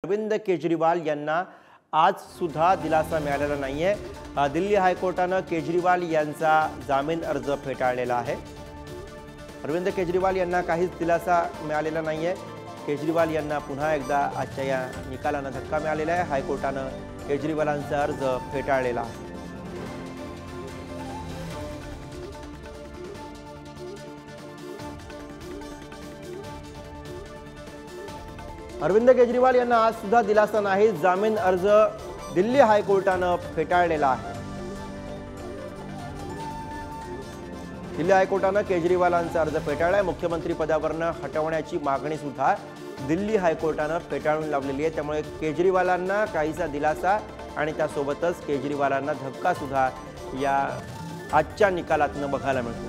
अरविंद केजरीवाल यांना आज सुद्धा दिलासा मिळालेला नाहीये। दिल्ली हायकोर्टानं केजरीवाल यांचा जामीन अर्ज फेटाळलेला आहे। अरविंद केजरीवाल यांना काहीच दिलासा मिळालेला नाहीये। केजरीवाल यांना पुन्हा एकदा आजच्या या निकालानं धक्का मिळालेला आहे। हायकोर्टानं केजरीवालांचा अर्ज फेटाळलेला आहे। अरविंद केजरीवाल यांना आज सुद्धा दिलासा नाही। जामीन अर्ज दिल्ली हायकोर्टानं फेटाळलेला आहे। दिल्ली हायकोर्टानं केजरीवालांचा अर्ज फेटाळलाय। मुख्यमंत्री पदावरनं हटवण्याची मागणी सुद्धा दिल्ली हायकोर्टानं फेटाळून लावलेली आहे। त्यामुळे केजरीवालांना काहीसा दिलासा आणि त्यासोबतच केजरीवालांना धक्का सुद्धा या आजच्या निकालातनं बघायला मिळतो।